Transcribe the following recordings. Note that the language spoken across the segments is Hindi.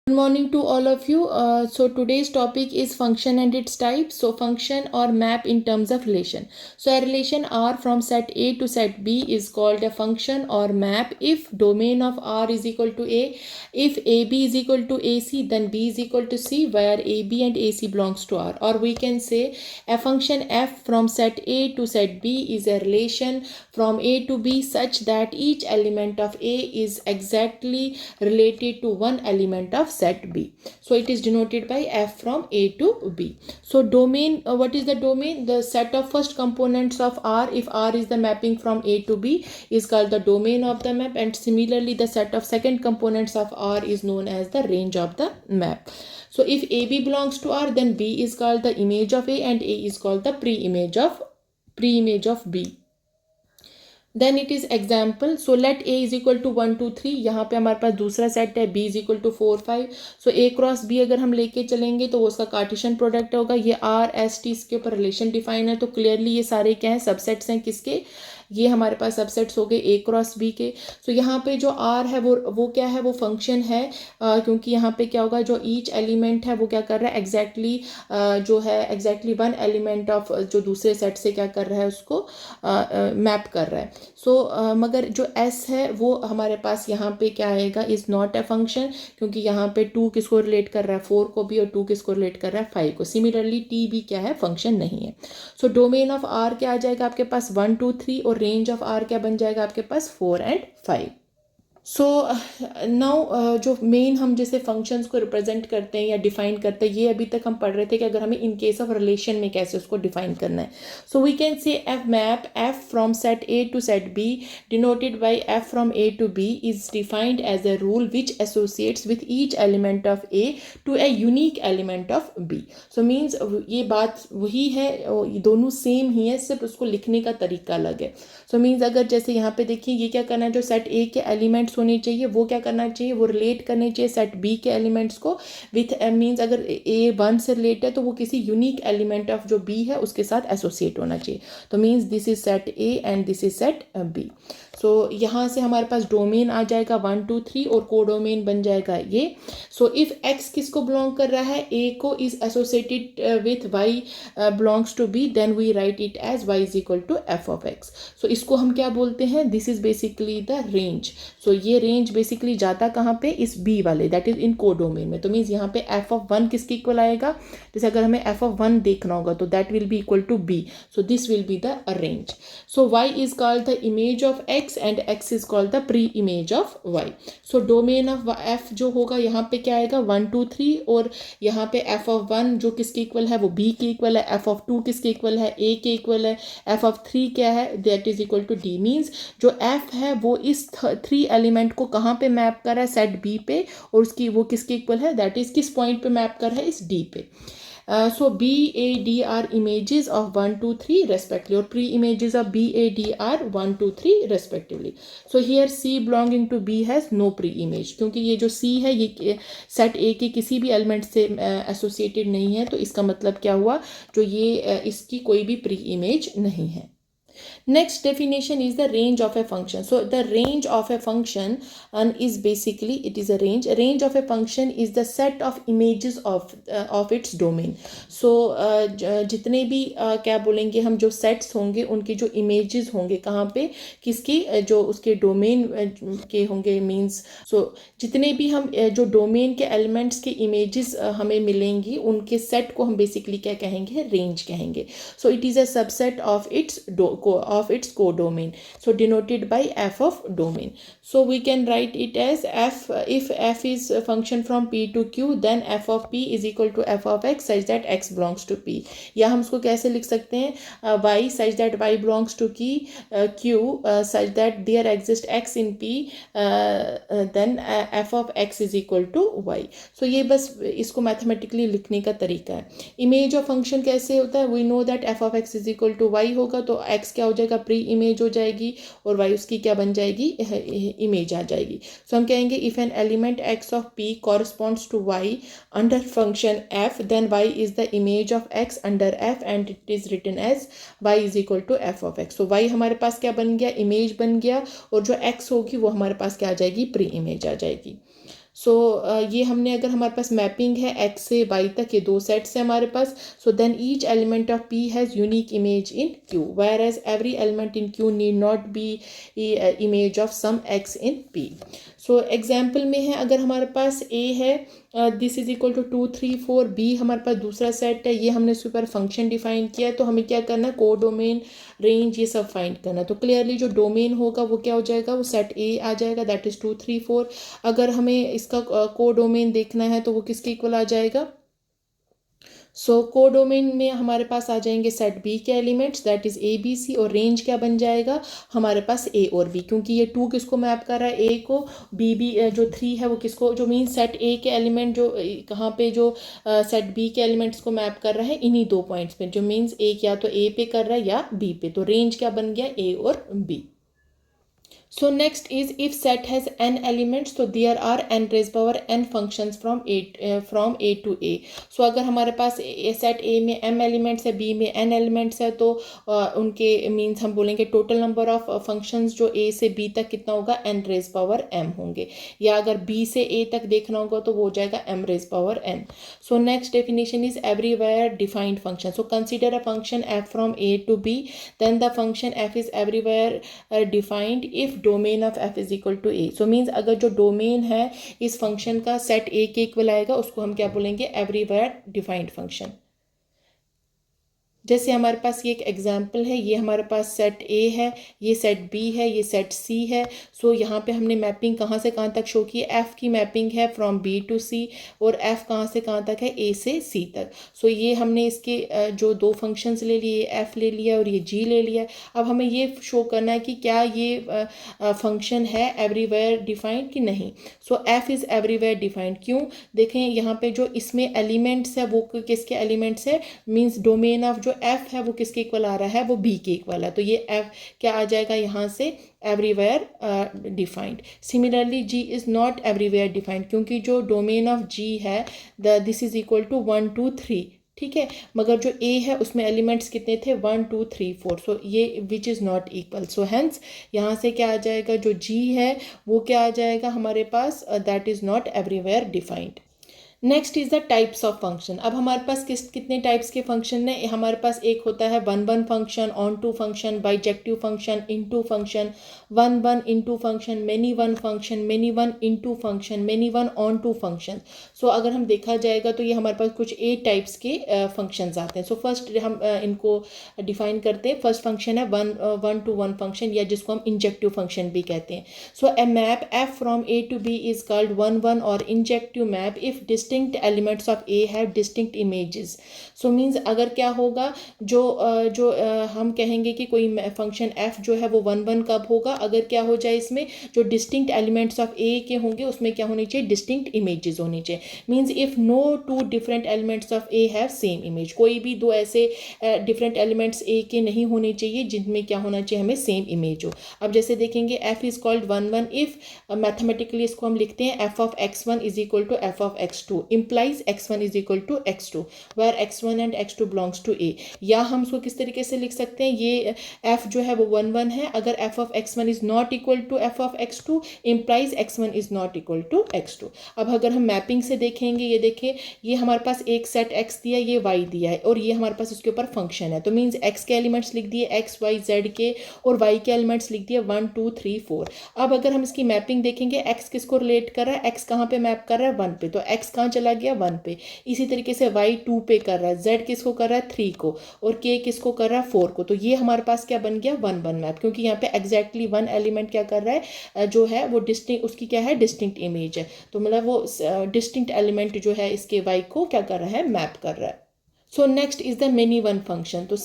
Good morning to all of you. So today's topic is function and its types. So function or map in terms of relation. So a relation R from set A to set B is called a function or map if domain of R is equal to A. If AB is equal to AC, then B is equal to C, where AB and AC belongs to R. Or we can say a function f from set A to set B is a relation from A to B such that each element of A is exactly related to one element of set B. So it is denoted by f from A to B. So domain, what is the domain? The set of first components of R, if R is the mapping from A to B, is called the domain of the map, and similarly the set of second components of R is known as the range of the map. So if AB belongs to R, then B is called the image of A and A is called the pre-image of B. Then it is example. So let A is equal to 1 2 3. यहाँ पे हमारे पास दूसरा सेट है B is equal to 4 5. So A cross B अगर हम लेके चलेंगे तो वो उसका कार्टेशियन प्रोडक्ट होगा. ये आर एस टी इसके ऊपर रिलेशन डिफाइन है. तो क्लियरली ये सारे क्या हैं, सबसेट्स हैं. किसके? ये हमारे पास सबसेट्स हो गए ए क्रॉस बी के. सो यहाँ पे जो आर है वो क्या है, वो फंक्शन है. क्योंकि यहाँ पे क्या होगा, जो ईच एलिमेंट है वो क्या कर रहा है, एग्जैक्टली जो है एग्जैक्टली वन एलिमेंट ऑफ जो दूसरे सेट से क्या कर रहा है, उसको मैप कर रहा है. सो मगर जो एस है वो हमारे पास यहाँ पे क्या आएगा, इज़ नॉट ए फंक्शन, क्योंकि यहाँ पे 2 किसको रिलेट कर रहा है, 4 को भी, और 2 किसको रिलेट कर रहा है, 5 को. सिमिलरली टी भी क्या है, फंक्शन नहीं है. सो डोमेन ऑफ आर क्या आ जाएगा आपके पास, 1 2 3, और रेंज ऑफ आर क्या बन जाएगा आपके पास, 4 एंड 5. सो नाउ जो मेन हम जैसे फंक्शंस को रिप्रेजेंट करते हैं या डिफाइन करते हैं, ये अभी तक हम पढ़ रहे थे कि अगर हमें इन केस ऑफ रिलेशन में कैसे उसको डिफाइन करना है. So we can say f map f from set A to set B denoted by f from A to B is defined as a rule which associates with each element of A to a unique element of B. So means ये बात वही है, दोनों सेम ही है, सिर्फ उसको लिखने का तरीका अलग है. सो मीन्स अगर जैसे यहाँ पे देखिए, ये क्या करना है, जो सेट ए के एलिमेंट्स होने चाहिए वो क्या करना चाहिए, वो रिलेट करने चाहिए सेट बी के एलिमेंट्स को विथ मीन्स अगर ए 1 से रिलेट है तो वो किसी यूनिक एलिमेंट ऑफ जो बी है उसके साथ एसोसिएट होना चाहिए. तो means this is set A and this is set B. So यहाँ से हमारे पास डोमेन आ जाएगा 1 2 3 और कोडोमेन बन जाएगा ये. सो इफ एक्स किसको बिलोंग कर रहा है, ए को, is associated with y belongs to B, then we write it as y is equal to F of x. So इसको हम क्या बोलते हैं, this is basically the range. So ये रेंज बेसिकली जाता कहाँ पे, इस बी वाले, दैट इज इन कोडोमेन में. तो मीन्स यहाँ पे एफ ऑफ 1 किसके इक्वल आएगा, जैसे अगर हमें एफ ऑफ 1 देखना होगा तो that will be equal to B. So this will be the range. So Y is called the image of X and x is called the pre-image of y. So domain of f जो होगा यहाँ पे क्या आएगा, 1 2 3, और यहाँ पे f of 1 जो किसके इक्वल है, वो b के इक्वल है. f of 2 किसके इक्वल है, a के इक्वल है. f of 3 क्या है, that is equal to d. Means जो f है वो इस 3 एलिमेंट को कहाँ पे मैप कर रहा है, सेट b पे, और उसकी वो किसके इक्वल है, दैट इज किस पॉइंट पे मैप कर रहा है, इस d पे. So B, A, D are images of 1 2 3 respectively, or pre-images of B, A, D are 1 2 3 respectively. So here C belonging to B has no pre-image, क्योंकि ये जो C है ये सेट A के किसी भी एलिमेंट से एसोसिएटेड नहीं है. तो इसका मतलब क्या हुआ, जो ये इसकी कोई भी pre-image नहीं है. Next definition is the range of a function. So the range of a function is basically, it is a range. A range of a function is the set of images of its domain. So जितने भी क्या बोलेंगे हम, जो sets होंगे उनके जो images होंगे कहाँ पे, किसकी, जो उसके domain के होंगे. means so जितने भी हम जो domain के elements के images हमें मिलेंगी उनके set को हम basically क्या कहेंगे, range कहेंगे. So it is a subset of its codomain, so denoted by f of domain. So we can write it as f, if f is a function from p to q, then f of p is equal to f of x such that x belongs to p. या हम उसको कैसे लिख सकते हैं, y such that y belongs to q such that there exists x in p, then f of x is equal to y. So ये बस इसको मैथमेटिकली लिखने का तरीका है. इमेज ऑफ फंक्शन कैसे होता है, we know that f of x is equal to y होगा, तो x क्या हो जाएगा, प्री इमेज हो जाएगी, और y उसकी क्या बन जाएगी, इमेज आ जाएगी. सो हम कहेंगे if an element x of p corresponds to y under function f, then y is the image of x under f and it is written as y is equal to f of x. So y हमारे पास क्या बन गया, इमेज बन गया, और जो x होगी वो हमारे पास क्या आ जाएगी, प्री इमेज आ जाएगी. सो ये हमने अगर हमारे पास मैपिंग है x से y तक, ये दो सेट्स है हमारे पास. So then each element of P has unique image in Q, whereas every element in Q need not be image of some x in P. So example में है, अगर हमारे पास A है, this is equal to 2 3 4, B हमारे पास दूसरा सेट है, ये हमने उसके ऊपर फंक्शन डिफाइन किया है, तो हमें क्या करना है, को डोमेन, रेंज, ये सब फाइंड करना. तो क्लियरली जो डोमेन होगा वो क्या हो जाएगा, वो सेट A आ जाएगा, दैट इज 2 3 4. अगर हमें इसका को डोमेन देखना है तो वो किसके इक्वल आ जाएगा. सो को डोमेन में हमारे पास आ जाएंगे सेट बी के elements, that is A B C, और रेंज क्या बन जाएगा हमारे पास ए और बी, क्योंकि ये 2 किसको मैप कर रहा है, ए को, बी जो 3 है वो किसको, जो मीन सेट ए के एलिमेंट जो कहाँ पे, जो सेट बी के एलिमेंट्स को मैप कर रहा है इन्हीं दो पॉइंट्स पे, जो मीन्स ए या तो ए पे कर रहा है या बी पे. तो रेंज क्या बन गया, ए और B. So next is, if set has n elements, so there are n raised power n functions from a to a. So अगर हमारे पास सेट a में m elements है, b में n elements है, तो उनके मीन्स हम बोलेंगे टोटल नंबर ऑफ फंक्शंस जो a से b तक कितना होगा, n raised power m होंगे. या अगर b से a तक देखना होगा तो वो हो जाएगा m raised power n. So next definition is everywhere defined function. So consider a function f from a to b, then the function f is everywhere defined if domain of f is equal to a. So means अगर जो डोमेन है इस फंक्शन का सेट a के इक्वल आएगा, उसको हम क्या बोलेंगे, एवरीवेयर डिफाइंड फंक्शन. जैसे हमारे पास ये एक एग्जाम्पल है, ये हमारे पास सेट A है, ये सेट B है, ये सेट C है. सो यहाँ पे हमने मैपिंग कहाँ से कहाँ तक शो की है, F की मैपिंग है फ्रॉम B टू C, और F कहाँ से कहाँ तक है, A से C तक. सो ये हमने इसके जो दो फंक्शंस ले लिए, F ले लिया और ये G ले लिया. अब हमें ये शो करना है कि क्या ये फंक्शन है एवरीवेयर डिफाइंड कि नहीं. सो F इज़ एवरीवेयर डिफाइंड. क्यों, देखें यहाँ पे जो इसमें एलिमेंट्स है वो किसके एलिमेंट्स है, मीन्स डोमेन ऑफ जो f है वो किसके इक्वल आ रहा है, वो b के इक्वल है. तो ये f क्या आ जाएगा यहाँ से, everywhere defined. Similarly g is not everywhere defined, क्योंकि जो डोमेन ऑफ g है दिस इज इक्वल टू 1 2 3, ठीक है, मगर जो a है उसमें एलिमेंट्स कितने थे, 1 2 3 4. सो ये which is not equal. So hence यहाँ से क्या आ जाएगा, जो g है वो क्या आ जाएगा हमारे पास, that is not everywhere defined. Next is the types of function. अब हमारे पास कितने टाइप्स के फंक्शन है, हमारे पास एक होता है one one function, onto function, bijective function, into function, one one into function, many one function, many one into function, many one onto function. So अगर हम देखा जाएगा तो ये हमारे पास कुछ 8 टाइप्स के फंक्शंस आते हैं. सो फर्स्ट हम इनको डिफाइन करते हैं. फर्स्ट फंक्शन है वन टू वन फंक्शन, या जिसको हम इंजेक्टिव फंक्शन भी कहते हैं. So a map f from A to B is called one one और injective map if distinct elements of A have distinct images. So means अगर क्या होगा, जो हम कहेंगे कि कोई फंक्शन एफ जो है वो वन वन कब होगा, अगर क्या हो जाए इसमें जो डिस्टिंक्ट एलिमेंट्स ऑफ ए के होंगे उसमें क्या होनी चाहिए, डिस्टिंक्ट इमेजेस होनी चाहिए. Means if no two different elements of A have same image, कोई भी दो ऐसे डिफरेंट एलिमेंट्स ए के नहीं होने चाहिए जिनमें क्या होना चाहिए, हमें सेम इमेज हो. अब जैसे देखेंगे F is called one one if, mathematically इसको हम लिखते हैं F of x1 is equal to F of x2 implies x1 is equal to x2 where x1 and x2 belongs to a. या हम इसको किस तरीके से लिख सकते हैं, ये f जो है वो 1 1 है, अगर f of x1 is not equal to f of x2 implies x1 is not equal to x2. अब अगर हम मैपिंग से देखेंगे, ये देखिए ये हमारे पास एक सेट x दिया, ये y दिया है, और ये हमारे पास इसके ऊपर फंक्शन है. तो मीन्स x के एलिमेंट्स लिख दिए x y z के, और y के एलिमेंट्स लिख दिए 1 2 3 4. अब अगर हम इसकी मैपिंग देखेंगे, x किसको रिलेट कर रहा है, x कहाँ पे मैप कर रहा है, 1 पे, तो x कहाँ चला गया, 1 पे. इसी तरीके से y 2 पे कर रहा है, z किसको कर रहा है, 3 को, और k किसको कर रहा है, 4 को. तो ये हमारे पास क्या बन गया, 1 1 मैप, क्योंकि यहाँ पे एग्जैक्टली वन एलिमेंट क्या कर रहा है, जो है वो डिस्टिंक्ट, उसकी क्या है, डिस्टिंक्ट इमेज है. तो मतलब वो डिस्टिंक्ट एलिमेंट जो है इसके y को क्या कर रहा है, मैप कर रहा है. So next is the many one function. तो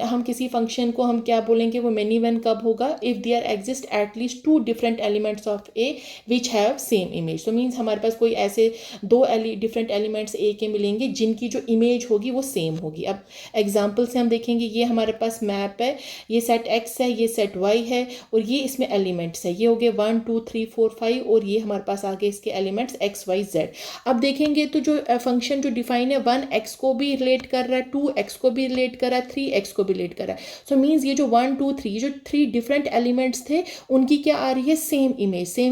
हम किसी फंक्शन को हम क्या बोलेंगे, वो मेनी वन कब होगा, if there exist at least 2 different elements of A which have same image. तो मीन्स हमारे पास कोई ऐसे दो डिफरेंट एलिमेंट्स ए के मिलेंगे जिनकी जो इमेज होगी वो सेम होगी. अब एग्जाम्पल से हम देखेंगे, ये हमारे पास मैप है, ये सेट एक्स है, ये सेट वाई है, और ये इसमें एलिमेंट्स है, ये हो गए 1 2 3 4 5, और ये हमारे पास आगे इसके एलिमेंट्स एक्स वाई जेड. अब देखेंगे तो जो फंक्शन जो डिफाइन है 1 एक्स को भी रिलेट रिलेट कर रहा है, 2x को भी रिलेट कर रहा है, 3x को भी रिलेट कर रहा है. सो मीन्स ये जो 1 2 3 जो 3 डिफरेंट एलिमेंट्स थे उनकी क्या आ रही है, सेम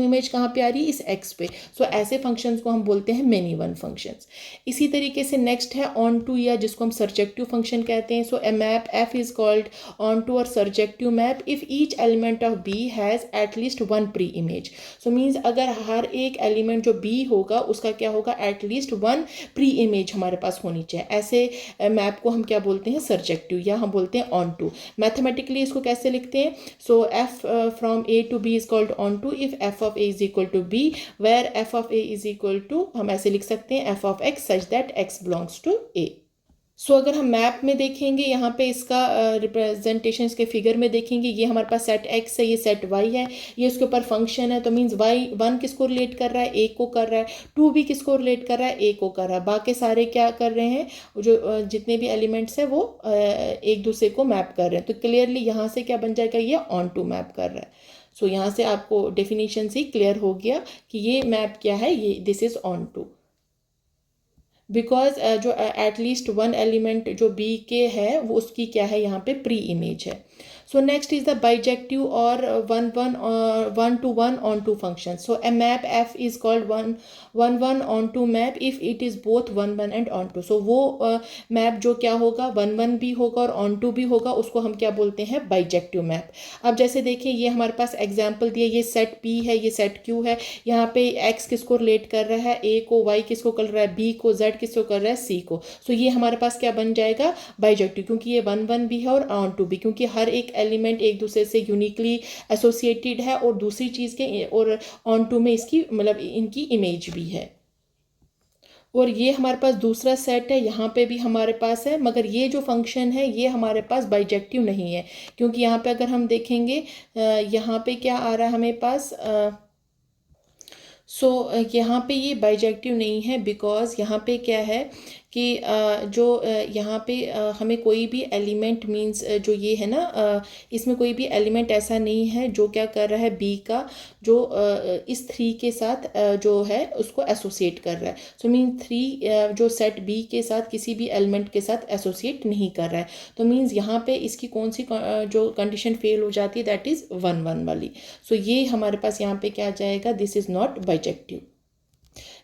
इमेज कहाँ पे आ रही है, इस x पे. सो ऐसे फंक्शंस को हम बोलते हैं मेनी वन फंक्शंस. इसी तरीके से नेक्स्ट है ऑन टू, या जिसको हम सर्जेक्टिव फंक्शन कहते हैं. So a map f is called onto और surjective map if each element of b has at least one preimage. So means अगर हर एक एलिमेंट जो b होगा उसका क्या होगा, एटलीस्ट वन प्री इमेज हमारे पास होनी चाहिए. ऐसे मैप को हम क्या बोलते हैं, सर्जेक्टिव, या हम बोलते हैं ऑन टू. मैथमेटिकली इसको कैसे लिखते हैं, so f from a to b is called onto if f of a is equal to b, where f of a is equal to, हम ऐसे लिख सकते हैं f of x such that x belongs to a. So अगर हम मैप में देखेंगे, यहाँ पे इसका रिप्रेजेंटेशन इसके फिगर में देखेंगे, ये हमारे पास सेट x है, ये सेट y है, ये उसके ऊपर फंक्शन है. तो मीन्स y 1 किसको रिलेट कर रहा है, a को कर रहा है, 2 भी किसको रिलेट कर रहा है, a को कर रहा है. बाकी सारे क्या कर रहे हैं, जो जितने भी एलिमेंट्स हैं वो एक दूसरे को मैप कर रहे हैं. तो क्लियरली यहाँ से क्या बन जाएगा, ये ऑन टू मैप कर रहा है. सो यहाँ से आपको डेफिनेशन से क्लियर हो गया कि ये मैप क्या है, ये this is onto. Because जो एटलीस्ट वन एलिमेंट जो बी के है वो उसकी क्या है, यहाँ पे प्री इमेज है. So next is the bijective और 1 to 1 on to function. So a map f is called 1 on to map if it is both 1 1 and on to. So वो मैप जो क्या होगा, 1 1 भी होगा और on to भी होगा, उसको हम क्या बोलते हैं, बाइजेक्टिव मैप. अब जैसे देखिए ये हमारे पास एग्जाम्पल दिया, ये सेट p है, ये सेट q है. यहाँ पे x किसको रिलेट कर रहा है, a को, y किसको कर रहा है, b को, z किसको कर रहा है, c को. सो ये हमारे पास क्या बन जाएगा, बाइजेक्टिव, क्योंकि ये 1 1 भी है और ऑन टू भी, क्योंकि हर एक एलिमेंट एक दूसरे से यूनिकली एसोसिएटेड है और दूसरी चीज़ के और ऑन टू में इसकी मतलब इनकी इमेज भी है. और ये हमारे पास दूसरा सेट है, यहाँ पे भी हमारे पास है, मगर ये जो फंक्शन है ये हमारे पास बाइजेक्टिव नहीं है, क्योंकि यहाँ पे अगर हम देखेंगे यहाँ पे क्या आ रहा है हमें पास, यहाँ पे ये बाइजेक्टिव नहीं है. बिकॉज यहाँ पे क्या है कि जो यहाँ पे हमें कोई भी एलिमेंट मींस जो ये है ना, इसमें कोई भी एलिमेंट ऐसा नहीं है जो क्या कर रहा है, बी का जो इस 3 के साथ जो है उसको एसोसिएट कर रहा है. सो मीन 3 जो सेट बी के साथ किसी भी एलिमेंट के साथ एसोसिएट नहीं कर रहा है. तो मीन्स यहाँ पे इसकी कौन सी जो कंडीशन फेल हो जाती है, दैट इज़ 1 1 वाली. सो ये हमारे पास यहाँ पे क्या आ जाएगा, this is not bijective.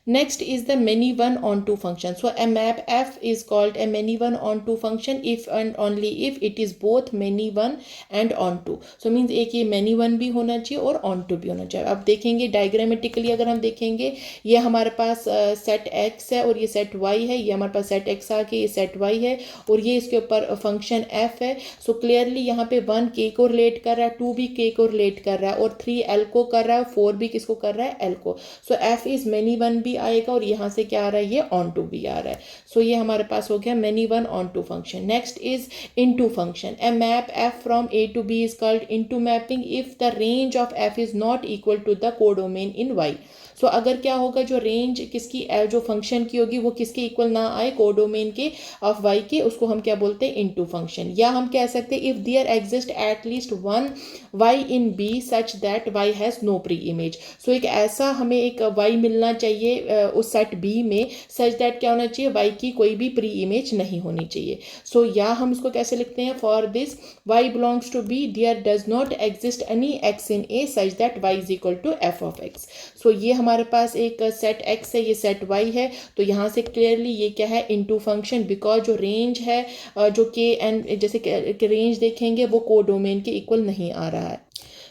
Next is the many one on to function. So a map f is called a many one on to function if and only if it is both many one and on to. So means एक ये many one भी होना चाहिए और on to भी होना चाहिए. अब देखेंगे डायग्रामेटिकली, अगर हम देखेंगे ये हमारे पास सेट x है और ये सेट y है, ये हमारे पास सेट x आ के ये सेट y है और ये इसके ऊपर फंक्शन f है. सो क्लियरली यहाँ पे 1 k को रिलेट कर रहा है, 2 भी k को रिलेट कर रहा है और 3 l को कर रहा है, 4 भी किसको कर रहा है, l को. सो f इज many one भी आएगा और यहाँ से क्या आ रहा है, ये ऑन टू भी आ रहा है. सो ये हमारे पास हो गया many one on to function. Next is into function. A map f from a to b is called into mapping if the range of f is not equal to the codomain in y. सो अगर क्या होगा, जो रेंज किसकी जो फंक्शन की होगी वो किसके इक्वल ना आए, कोडोमेन के ऑफ वाई के, उसको हम क्या बोलते हैं, इनटू फंक्शन. या हम कह सकते हैं if there exist at least one y in B such that y has no preimage. So एक ऐसा हमें एक वाई मिलना चाहिए उस सेट बी में सच दैट क्या होना चाहिए, वाई की कोई भी प्री इमेज नहीं होनी चाहिए. सो या हम इसको कैसे लिखते हैं, for this y belongs to B there does not exist any x in A such that y is equal to F of x. So ये हमारे पास एक सेट x है, ये सेट y है. तो यहाँ से क्लियरली ये क्या है, इनटू फंक्शन. बिकॉज जो रेंज है जो के एन जैसे रेंज देखेंगे वो कोडोमेन के इक्वल नहीं आ रहा है.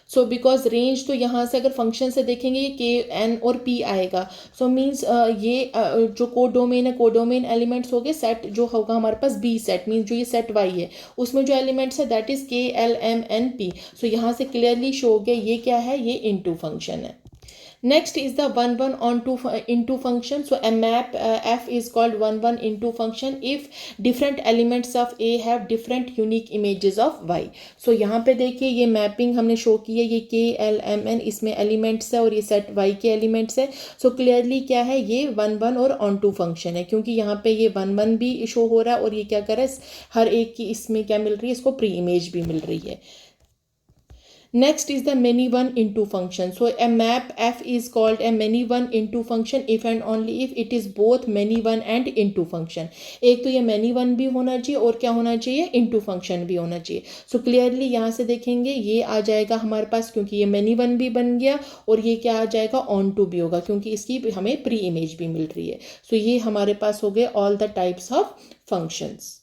सो बिकॉज रेंज तो यहाँ से अगर फंक्शन से देखेंगे ये के एन और पी आएगा. सो मीन्स ये जो कोडोमेन है, कोडोमेन एलिमेंट्स हो गए सेट जो होगा हमारे पास बी सेट, मीन्स जो ये सेट वाई है उसमें जो एलिमेंट्स है दैट इज के एल एम एन पी. सो यहाँ से क्लियरली शो हो गया ये क्या है, ये इनटू फंक्शन है. Next is the 1 1 on to into function. So a map f is called 1 1 into function if different elements of a have different unique images of y. So यहाँ पे देखिए ये मैपिंग हमने शो की है, ये k l m n इसमें एलिमेंट्स है और ये सेट y के एलिमेंट्स है. सो क्लियरली क्या है, ये 1 1 और ऑन टू फंक्शन है, क्योंकि यहाँ पे ये 1 1 भी शो हो रहा है और ये क्या कर रहा है, हर एक की इसमें क्या मिल रही है, इसको प्री इमेज भी मिल रही है. Next is the many one into function. So a map F is called a many one into function if and only if it is both many one and into function. एक तो ये many one भी होना चाहिए और क्या होना चाहिए, into function भी होना चाहिए. So clearly यहाँ से देखेंगे ये आ जाएगा हमारे पास, क्योंकि ये many one भी बन गया और ये क्या आ जाएगा, on to भी होगा क्योंकि इसकी हमें प्री इमेज भी मिल रही है. So ये हमारे पास हो गए all the types of functions.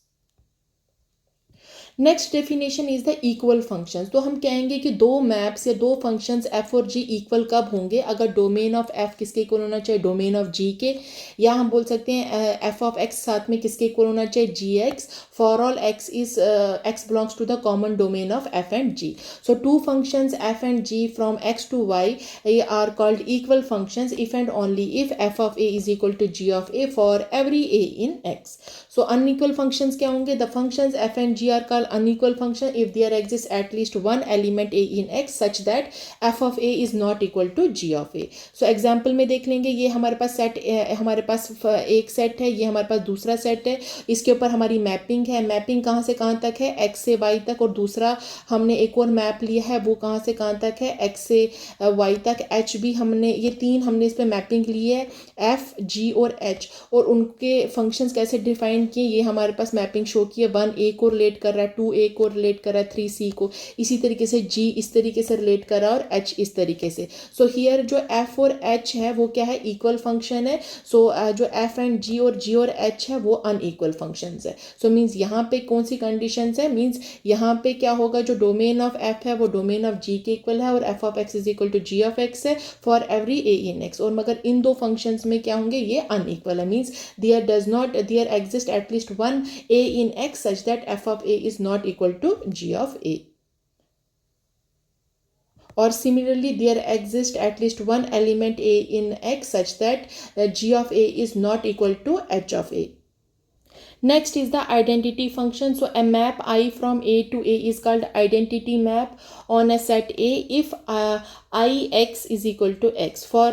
Next definition is the equal functions. तो हम कहेंगे कि दो मैप्स या दो फंक्शंस एफ और जी इक्वल कब होंगे, अगर डोमेन ऑफ एफ किसके इक्वल होना चाहिए, डोमेन ऑफ जी के, या हम बोल सकते हैं एफ ऑफ एक्स साथ में किसके इक्वल होना चाहिए, g x, for all x is x belongs to the common domain of f and g. So two functions f and g from x to y are called equal functions if and only if f of a is equal to g of a for every a in x. So unequal functions क्या होंगे, the functions f and g are called unequal function if there exists at least one element a in x such that f of a is not equal to g of a. so example में देख लेंगे, ये हमारे पास सेट, हमारे पास एक सेट है, ये हमारे पास दूसरा सेट है, इसके ऊपर हमारी मैपिंग है. मैपिंग कहाँ से कहाँ तक है, x से y तक, और दूसरा हमने एक और मैप लिया है वो कहाँ से कहाँ तक है, x से y तक, h भी हमने, ये तीन हमने इस पर मैपिंग ली है, f g और h, और उनके फंक्शंस कैसे डिफाइन किए, ये हमारे पास मैपिंग शो की है. 1 a को रिलेट कर रहा है, 2 a को रिलेट कर रहा है, 3 c को, इसी तरीके से g इस तरीके से रिलेट कर रहा है और h इस तरीके से. सो हियर जो f और h है वो क्या है, इक्वल फंक्शन है. सो जो f एंड g और h है वो अनइक्वल फंक्शंस है. सो मीन्स यहाँ पे कौन सी कंडीशंस है, मीन्स यहाँ पे क्या होगा, जो डोमेन ऑफ f है वो डोमेन ऑफ g के इक्वल है और f of x is equal to g of x है for every a in x. और मगर इन दो फंक्शंस में क्या होंगे, ये अनइक्वल है, means there exist at least one a in x such that f of a is not equal to g of a. Or similarly there exists at least one element a in x such that g of a is not equal to h of a. Next is the identity function. So a map I from a to a is called identity map on a set a if I x is equal to x. For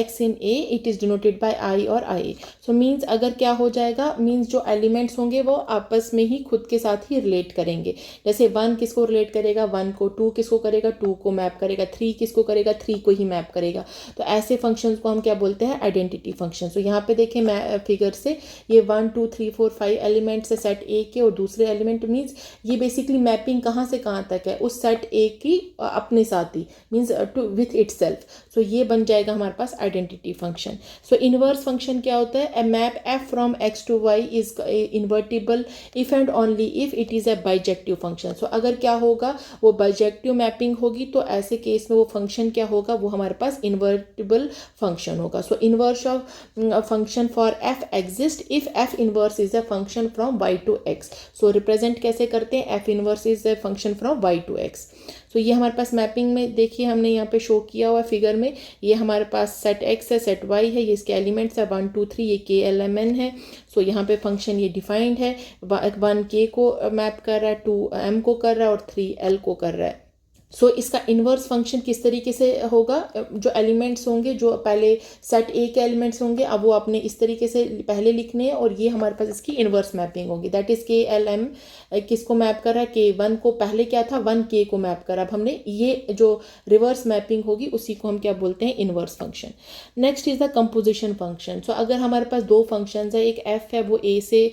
x in a it is denoted by I or IA. So means अगर क्या हो जाएगा, means जो elements होंगे वो आपस में ही खुद के साथ ही relate करेंगे. जैसे 1 किसको relate करेगा, 1 को, 2 किसको करेगा, 2 को मैप करेगा, 3 किसको करेगा, 3 को ही मैप करेगा. तो ऐसे फंक्शंस को हम क्या बोलते हैं, आइडेंटिटी फंक्शन. तो यहाँ पे देखें मैं फिगर से, ये 1 2 3 4 5 एलिमेंट्स है सेट ए के, और दूसरे एलिमेंट मीन्स ये बेसिकली मैपिंग कहाँ से कहाँ तक है, उस सेट ए की अपने साथ ही, means to with itself. So ये बन जाएगा हमारे पास identity function. So inverse function क्या होता है, a map f from x to y is invertible if and only if it is a bijective function. So अगर क्या होगा, वो बाइजेक्टिव मैपिंग होगी तो ऐसे केस में वो फंक्शन क्या होगा, वो हमारे पास इन्वर्टिबल फंक्शन होगा. So inverse of function for F exist if F inverse is a function from y to x. So represent कैसे करते हैं, f inverse is a function from y to x. So ये हमारे पास मैपिंग में देखिए हमने यहाँ पे शो किया हुआ फिगर में, ये हमारे पास सेट x है, सेट y है, ये इसके एलिमेंट्स है 1 2 3, ये k l m n है. सो यहाँ पे फंक्शन ये डिफाइंड है, 1 k को मैप कर रहा है, 2 m को कर रहा है और 3 l को कर रहा है. सो इसका इन्वर्स फंक्शन किस तरीके से होगा, जो एलिमेंट्स होंगे, जो पहले सेट ए के एलिमेंट्स होंगे, अब वो आपने इस तरीके से पहले लिखने हैं और ये हमारे पास इसकी इन्वर्स मैपिंग होगी. दैट इज़ के एल एम किसको मैप कर रहा है, के 1 को, पहले क्या था 1 के को मैप करा. अब हमने ये जो रिवर्स मैपिंग होगी उसी को हम क्या बोलते हैं, inverse function. Next is the composition function. So अगर हमारे पास दो फंक्शंस है, एक एफ है वो ए से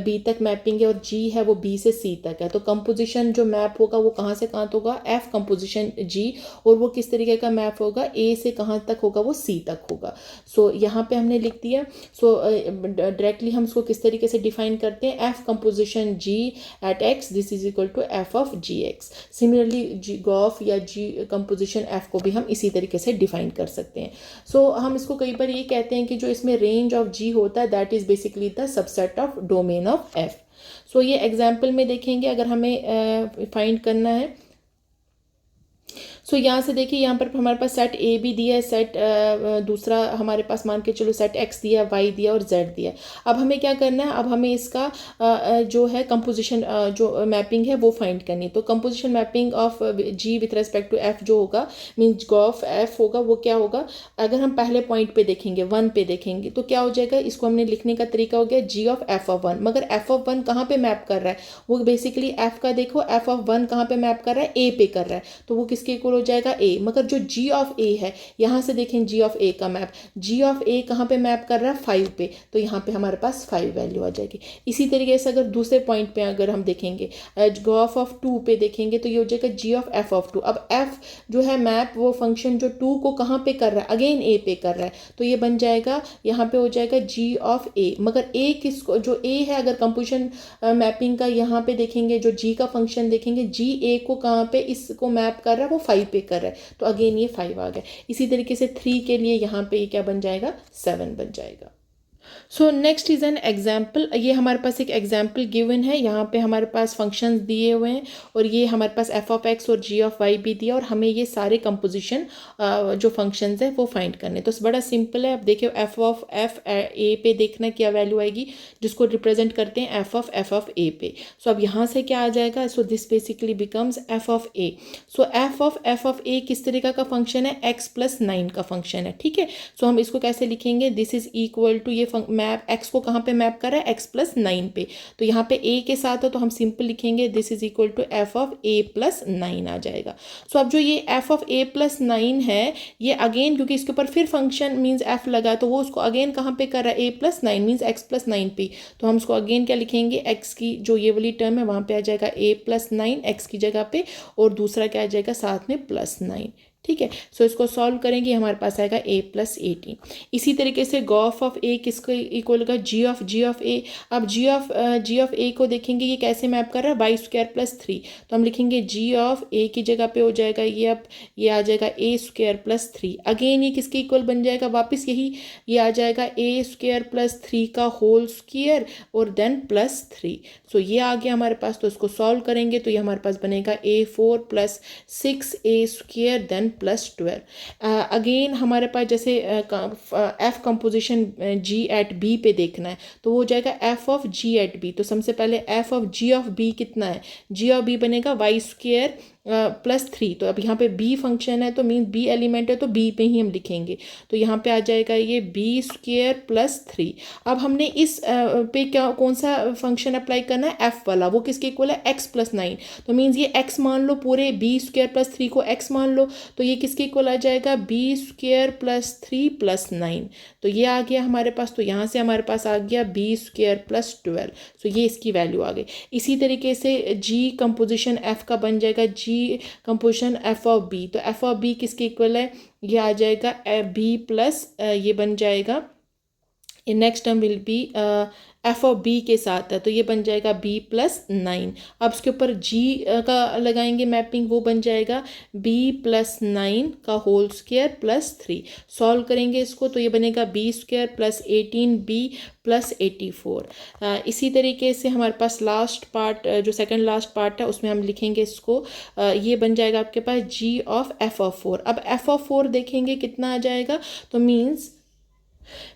बी तक मैपिंग है और जी है वो बी से सी तक है, तो कंपोजिशन जो मैप होगा वो कहाँ से कहाँ तक होगा, एफ पोजीशन जी, और वो किस तरीके का मैप होगा, ए से कहाँ तक होगा, वो सी तक होगा. सो यहाँ पे हमने लिख दिया. सो डायरेक्टली हम इसको किस तरीके से डिफाइन करते हैं, F composition G at X this is equal to F of G X. Similarly G gof या जी कंपोजिशन एफ को भी हम इसी तरीके से डिफाइन कर सकते हैं. सो हम इसको कई बार ये कहते हैं कि जो इसमें रेंज ऑफ जी होता है that is basically the subset of domain of F. So ये एग्जाम्पल में देखेंगे, अगर हमें फाइंड करना है. सो यहाँ से देखिए, यहाँ पर हमारे पास सेट ए भी दिया है, सेट दूसरा हमारे पास मान के चलो सेट एक्स दिया, वाई दिया और जेड दिया। अब हमें क्या करना है, अब हमें इसका जो है कंपोजिशन जो मैपिंग है वो फाइंड करनी है। तो composition mapping of G with respect to F जो होगा, मीन्स गो ऑफ एफ होगा, वो क्या होगा, अगर हम पहले पॉइंट पे देखेंगे 1 पे देखेंगे तो क्या हो जाएगा, इसको हमने लिखने का तरीका हो गया जी ऑफ एफ ऑफ 1। मगर एफ ऑफ 1 कहाँ पे मैप कर रहा है, वो बेसिकली एफ का देखो एफ ऑफ 1 कहाँ पे मैप कर रहा है, ए पे कर रहा है, तो वो किसके इक्वल हो जाएगा, ए। मगर जो जी ऑफ ए है, यहाँ से देखें जी ऑफ ए का मैप, जी ऑफ ए कहाँ पे मैप कर रहा है, 5 पे, तो यहाँ पे हमारे पास 5 वैल्यू आ जाएगी। इसी तरीके से अगर दूसरे पॉइंट पे अगर हम देखेंगे गॉफ ऑफ 2 पे देखेंगे तो ये हो जाएगा जी ऑफ एफ ऑफ 2। अब एफ जो है मैप वो फंक्शन जो 2 को कहाँ पे कर रहा है, अगेन ए पे कर रहा है, तो ये बन जाएगा, यहाँ पे हो जाएगा जी ऑफ ए। मगर ए किसको, जो ए है, अगर कंपोजिशन मैपिंग का यहाँ पे देखेंगे, जो जी का फंक्शन देखेंगे, जी ए को कहाँ पे इसको मैप कर रहा है, वो 5 पे कर रहा है, तो अगेन ये 5 आ गया। इसी तरीके से 3 के लिए यहाँ पे ये क्या बन जाएगा, 7 बन जाएगा। So next is an example. ये हमारे पास एक एग्जाम्पल गिवन है, यहाँ पे हमारे पास फंक्शंस दिए हुए हैं और ये हमारे पास एफ ऑफ एक्स और जी ऑफ वाई भी दिया, और हमें ये सारे कंपोजिशन जो फंक्शंस है वो फाइंड करने। तो बड़ा सिंपल है। अब देखिए एफ ऑफ एफ ए पे देखना क्या वैल्यू आएगी, जिसको रिप्रेजेंट करते हैं एफ ऑफ ए पे। सो अब यहाँ से क्या आ जाएगा, so this basically becomes F of A. So F of A किस तरीका का फंक्शन है, एक्स प्लस 9 का फंक्शन है, ठीक है। सो हम इसको कैसे लिखेंगे, दिस इज इक्वल टू, ये मैप एक्स को कहाँ पे मैप कर रहा है, एक्स प्लस 9 पे, तो यहाँ पे ए के साथ है तो हम सिंपल लिखेंगे this is equal to F of A plus 9 आ जाएगा। सो अब जो ये एफ ऑफ ए प्लस 9 है, ये अगेन क्योंकि इसके ऊपर फिर फंक्शन मीन्स एफ लगा, तो वो उसको अगेन कहाँ पे कर रहा है, ए प्लस 9 मीन्स एक्स प्लस 9 पे, तो हम उसको अगेन क्या लिखेंगे, एक्स की जो ये वाली टर्म है वहाँ पे आ जाएगा ए प्लस 9 एक्स की जगह पे, और दूसरा क्या आ जाएगा साथ में प्लस 9, ठीक है। सो इसको सॉल्व करेंगे, हमारे पास आएगा a प्लस 18। इसी तरीके से गॉफ ऑफ a किसको इक्वल होगा, जी ऑफ a। अब जी ऑफ a को देखेंगे ये कैसे मैप कर रहा है, वाई स्क्वायर प्लस 3, तो हम लिखेंगे जी ऑफ a की जगह पे हो जाएगा ये, अब ये आ जाएगा a स्क्वायर प्लस 3। अगेन ये किसके इक्वल बन जाएगा, वापस यही ये आ जाएगा a स्क्वायर प्लस 3 का होल स्क्वायर और देन प्लस 3। सो ये आ गया हमारे पास, तो इसको सॉल्व करेंगे तो ये हमारे पास बनेगा a4 plus 6a square then plus 12। Again हमारे पास जैसे F composition G at B पे देखना है, तो वो हो जाएगा F of G at B. तो सबसे पहले F of G of B कितना है, जी ऑफ बी बनेगा वाई स्क्वायर प्लस 3। तो अब यहाँ पे बी फंक्शन है तो मीन बी एलिमेंट है, तो बी पे ही हम लिखेंगे, तो यहाँ पे आ जाएगा ये बी स्क्वायर प्लस 3। अब हमने इस पे क्या कौन सा फंक्शन अप्लाई करना है, एफ वाला, वो किसके इक्वल है, एक्स प्लस 9। तो मीन्स ये एक्स मान लो, पूरे बी स्क्वायर प्लस 3 को एक्स मान लो, तो ये किसके इक्वल आ जाएगा, बी स्क्वायर प्लस 3 प्लस 9। तो ये आ गया हमारे पास, तो यहाँ से हमारे पास आ गया बी स्क्वायर प्लस 12। सो ये इसकी वैल्यू आ गई। इसी तरीके से जी कंपोजिशन एफ का बन जाएगा G composition F of B. तो एफ ऑफ बी किसके इक्वल है, ये आ जाएगा बी प्लस ये बन जाएगा, next term will be F of B के साथ है, तो ये बन जाएगा बी प्लस 9। अब इसके ऊपर जी का लगाएंगे मैपिंग, वो बन जाएगा बी प्लस 9 का होल स्क्वायर प्लस 3। सॉल्व करेंगे इसको तो ये बनेगा B square plus 18 B plus 84। इसी तरीके से हमारे पास लास्ट पार्ट जो सेकंड लास्ट पार्ट है उसमें हम लिखेंगे इसको, ये बन जाएगा आपके पास जी ऑफ एफ ऑफ 4। अब एफ ऑफ 4 देखेंगे कितना आ जाएगा, तो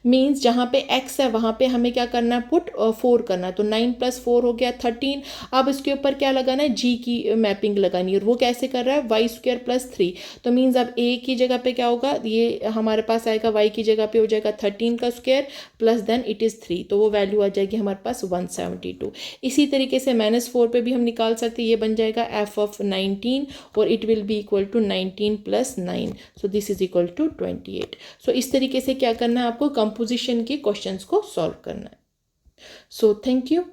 मीन्स जहाँ पे x है वहाँ पे हमें क्या करना है, पुट 4 करना है, तो 9 प्लस 4 हो गया 13। अब इसके ऊपर क्या लगाना है, g की मैपिंग लगानी है, और वो कैसे कर रहा है, वाई स्क्वायर प्लस 3। तो मीन्स अब a की जगह पे क्या होगा, ये हमारे पास आएगा y की जगह पे हो जाएगा 13 का square plus then it is 3, तो वो वैल्यू आ जाएगी हमारे पास 172। इसी तरीके से -4 पे भी हम निकाल सकते हैं, ये बन जाएगा f ऑफ 19 और it will be equal to 19 plus 9, so this is equal to 28। So इस तरीके से क्या करना है, आपको कंपोजिशन के क्वेश्चंस को सॉल्व करना है। So thank you.